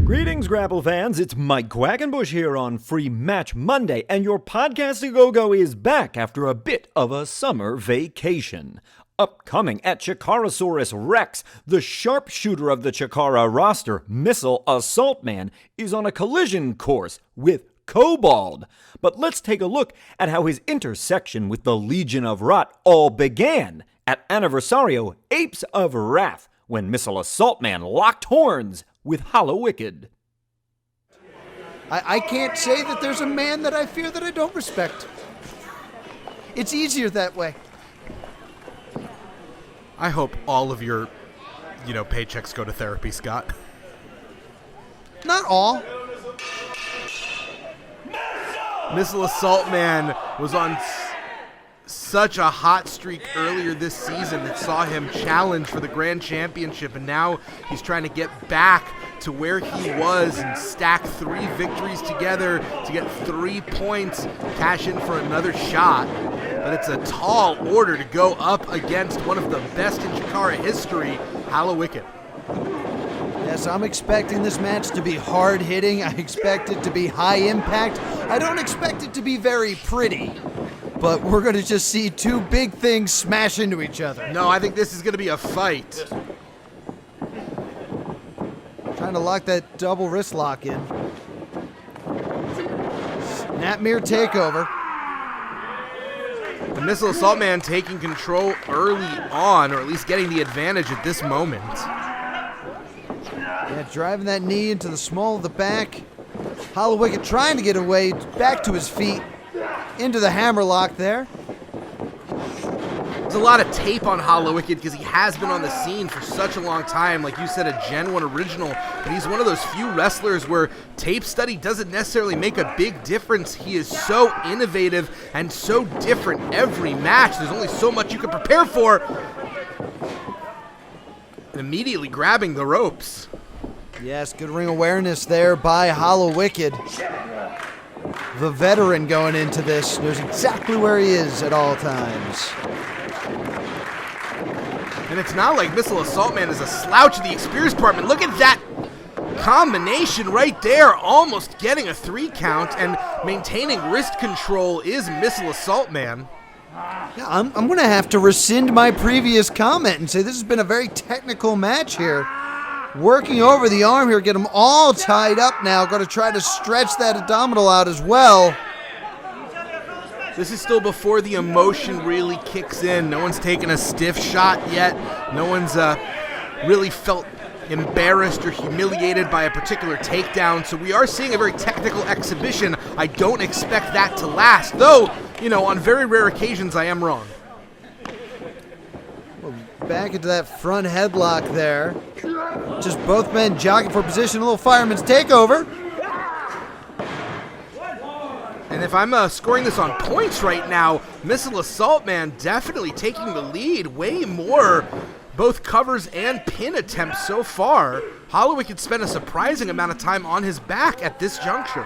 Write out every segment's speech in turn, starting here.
Greetings, Grapple fans. It's Mike Quackenbush here on Free Match Monday, and your podcast go-go is back after a bit of a summer vacation. Upcoming at Chikarasaurus Rex, the sharpshooter of the Chikara roster, Missile Assault Man, is on a collision course with Kobold. But let's take a look at how his intersection with the Legion of Rot all began at Anniversario Apes of Wrath, when Missile Assault Man locked horns with Hallowicked. I can't say that there's a man that I fear that I don't respect. It's easier that way. I hope all of your, paychecks go to therapy, Scott. Not all. Missile Assault Man was on such a hot streak earlier this season that saw him challenge for the Grand Championship, and now he's trying to get back to where he was and stack 3 victories together to get 3 points, cash in for another shot. But it's a tall order to go up against one of the best in Chikara history, Hallowicked. Yes, I'm expecting this match to be hard-hitting. I expect it to be high impact. I don't expect it to be very pretty. But we're going to just see 2 big things smash into each other. No, I think this is going to be a fight. Trying to lock that double wrist lock in. Snapmere takeover. The Missile Assault Man taking control early on, or at least getting the advantage at this moment. Yeah, driving that knee into the small of the back. Hallowicked trying to get away, back to his feet. Into the hammerlock there. There's a lot of tape on Hallowicked because he has been on the scene for such a long time. Like you said, a Gen 1 original, but he's one of those few wrestlers where tape study doesn't necessarily make a big difference. He is so innovative and so different every match. There's only so much you can prepare for. And immediately grabbing the ropes. Yes, good ring awareness there by Hallowicked. The veteran going into this knows exactly where he is at all times. And it's not like Missile Assault Man is a slouch in the experience department. Look at that combination right there, almost getting a 3 count, and maintaining wrist control is Missile Assault Man. Yeah, I'm going to have to rescind my previous comment and say this has been a very technical match here. Working over the arm here, get them all tied up now. Going to try to stretch that abdominal out as well. This is still before the emotion really kicks in. No one's taken a stiff shot yet. No one's really felt embarrassed or humiliated by a particular takedown. So we are seeing a very technical exhibition. I don't expect that to last, though, on very rare occasions I am wrong. Back into that front headlock there. Just both men jogging for position. A little fireman's takeover. And if I'm scoring this on points right now, Missile Assault Man definitely taking the lead. Way more both covers and pin attempts so far. Hallowicked spent a surprising amount of time on his back at this juncture.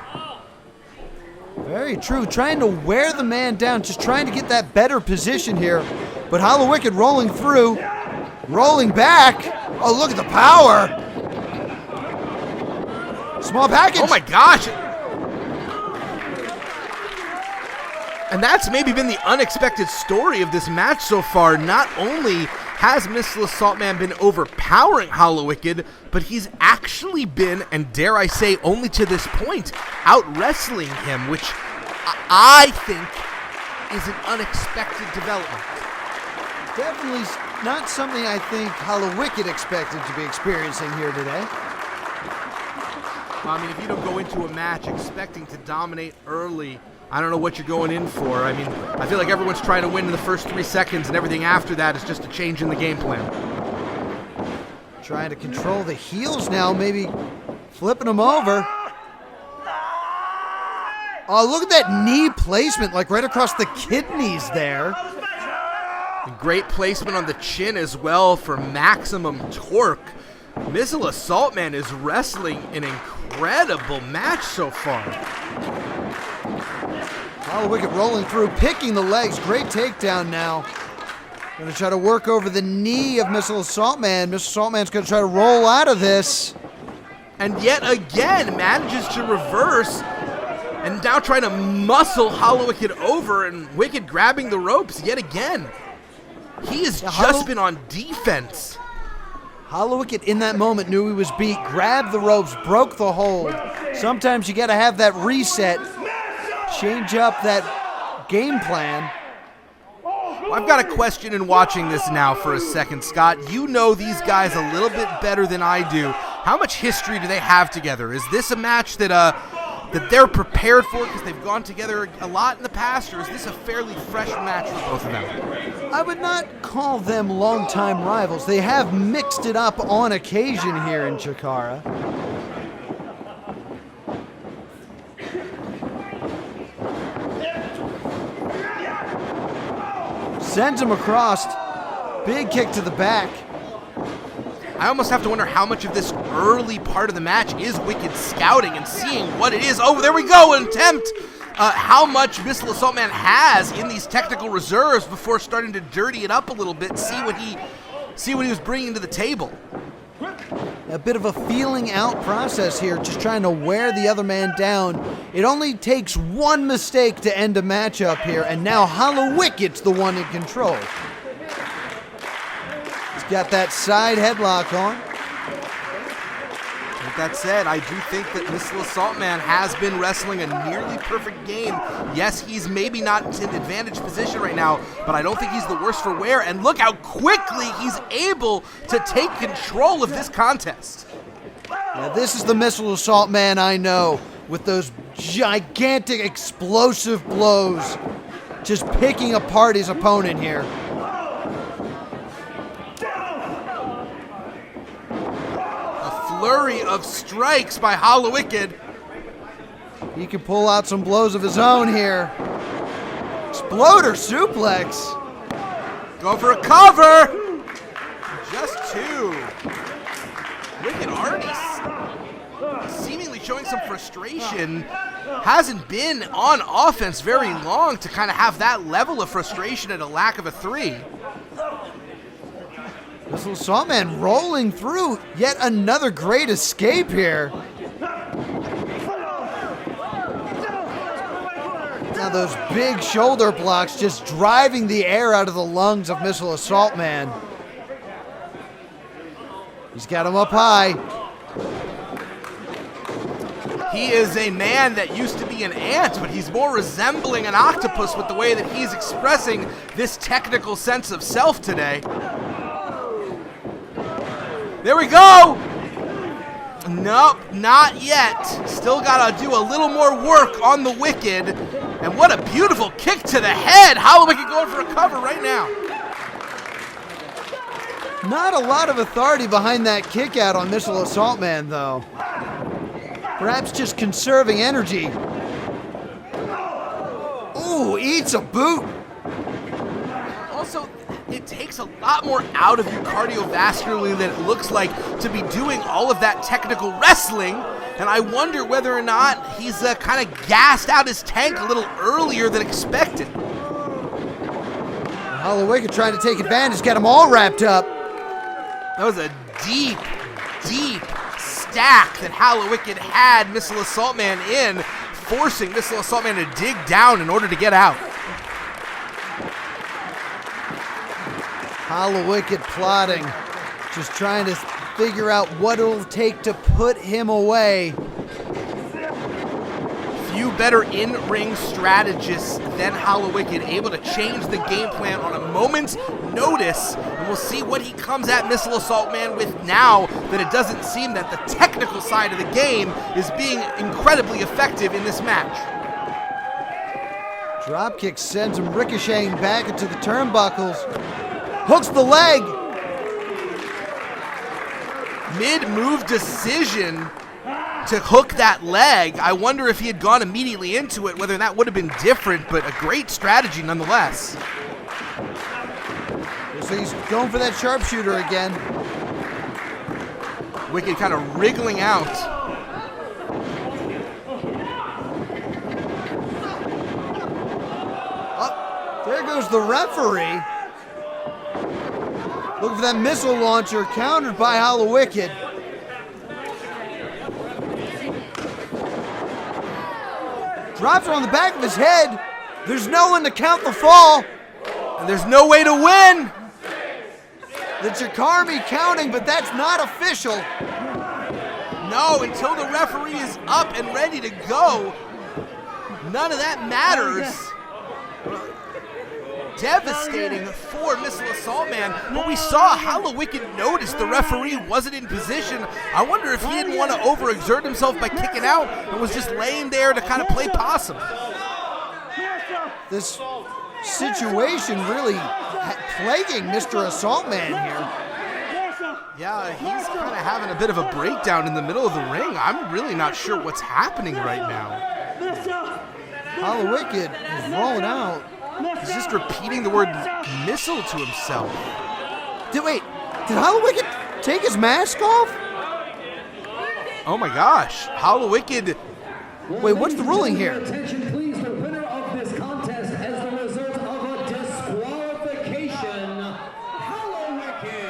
Very true. Trying to wear the man down. Just trying to get that better position here. But Hallowicked rolling through, rolling back. Oh, look at the power. Small package. Oh my gosh. And that's maybe been the unexpected story of this match so far. Not only has Missile Assault Man been overpowering Hallowicked, but he's actually been, and dare I say only to this point, out-wrestling him, which I think is an unexpected development. Definitely not something I think Hallowicked expected to be experiencing here today. I mean, if you don't go into a match expecting to dominate early, I don't know what you're going in for. I mean, I feel like everyone's trying to win in the first 3 seconds, and everything after that is just a change in the game plan. Trying to control the heels now, maybe flipping them over. Oh, look at that knee placement, like right across the kidneys there. Great placement on the chin as well for maximum torque. Missile Assault Man is wrestling an incredible match so far. Hallowicked rolling through, picking the legs. Great takedown now. Going to try to work over the knee of Missile Assault Man. Missile Assault Man's going to try to roll out of this. and yet again manages to reverse and now trying to muscle Hallowicked over, and Wicked grabbing the ropes yet again. He has just been on defense. Hallowicked in that moment knew he was beat, grabbed the ropes, broke the hold. Sometimes you got to have that reset, change up that game plan. Well, I've got a question in watching this now for a second, Scott. You know these guys a little bit better than I do. How much history do they have together? Is this a match that they're prepared for because they've gone together a lot in the past, or is this a fairly fresh match for both of them? I would not call them longtime rivals. They have mixed it up on occasion here in Chikara. Sends him across. Big kick to the back. I almost have to wonder how much of this early part of the match is Wicked scouting and seeing what it is. Oh, there we go, an attempt. How much Missile Assault Man has in these technical reserves before starting to dirty it up a little bit, see what he was bringing to the table. A bit of a feeling out process here, just trying to wear the other man down. It only takes one mistake to end a matchup here, and now Hallowicked's the one in control. He's got that side headlock on. With that said, I do think that Missile Assault Man has been wrestling a nearly perfect game. Yes, he's maybe not in advantage position right now, but I don't think he's the worse for wear. And look how quickly he's able to take control of this contest. Now, this is the Missile Assault Man I know, with those gigantic explosive blows, just picking apart his opponent here. Flurry of strikes by Hallowicked. He can pull out some blows of his own here. Exploder suplex. Go for a cover. Just two. Wicked already seemingly showing some frustration. Hasn't been on offense very long to kind of have that level of frustration at a lack of a three. Missile Assault Man rolling through. Yet another great escape here. Now those big shoulder blocks just driving the air out of the lungs of Missile Assault Man. He's got him up high. He is a man that used to be an ant, but he's more resembling an octopus with the way that he's expressing this technical sense of self today. There we go! Nope, not yet. Still gotta do a little more work on the Wicked. And what a beautiful kick to the head! Hallowicked going for a cover right now. Not a lot of authority behind that kick out on Missile Assault Man, though. Perhaps just conserving energy. Ooh, eats a boot. Also, it takes a lot more out of you cardiovascularly than it looks like to be doing all of that technical wrestling. And I wonder whether or not he's kind of gassed out his tank a little earlier than expected. Hallowicked trying to take advantage, get them all wrapped up. That was a deep, deep stack that Hallowicked had Missile Assault Man in, forcing Missile Assault Man to dig down in order to get out. Hallowicked plotting, just trying to figure out what it'll take to put him away. Few better in-ring strategists than Hallowicked, able to change the game plan on a moment's notice. And we'll see what he comes at Missile Assault Man with now that it doesn't seem that the technical side of the game is being incredibly effective in this match. Dropkick sends him ricocheting back into the turnbuckles. Hooks the leg. Mid-move decision to hook that leg. I wonder if he had gone immediately into it, whether that would have been different, but a great strategy nonetheless. So he's going for that sharpshooter again. Wicked kind of wriggling out. Oh, there goes the referee. Looking for that missile launcher, countered by Hallowicked. Drops her on the back of his head. There's no one to count the fall. And there's no way to win. The Chikara counting, but that's not official. No, until the referee is up and ready to go, none of that matters. Devastating for Missile Assault Man, but we saw Hallowicked notice the referee wasn't in position. I wonder if he didn't want to overexert himself by kicking out and was just laying there to kind of play possum. This situation really plaguing Mr. Assault Man here. Yeah, he's kind of having a bit of a breakdown in the middle of the ring. I'm really not sure what's happening right now. Hallowicked is rolling out. He's just repeating the word missile to himself. Did Hallowicked take his mask off? Oh my gosh, Hallowicked. Wait, what's the ruling here? Attention, please. The winner of this contest as the result of a disqualification, Hallowicked.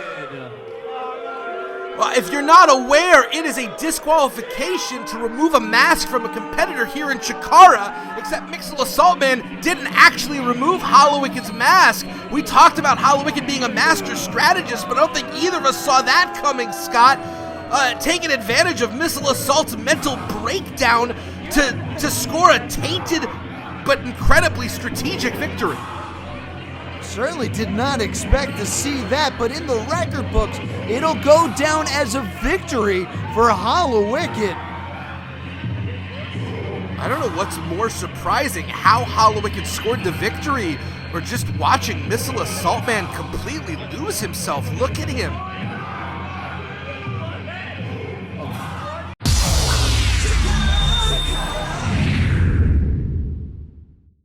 Well, if you're not aware, it is a disqualification to remove a mask from a competitor here in Chikara, except Mixel Assault Man didn't actually remove Hallowicked's mask. We talked about Hallowicked being a master strategist, but I don't think either of us saw that coming, Scott. Taking advantage of Missile Assault's mental breakdown to score a tainted but incredibly strategic victory. Certainly did not expect to see that, but in the record books, it'll go down as a victory for Hallowicked. I don't know what's more surprising, how Hallowicked scored the victory, or just watching Missile Assault Man completely lose himself. Look at him.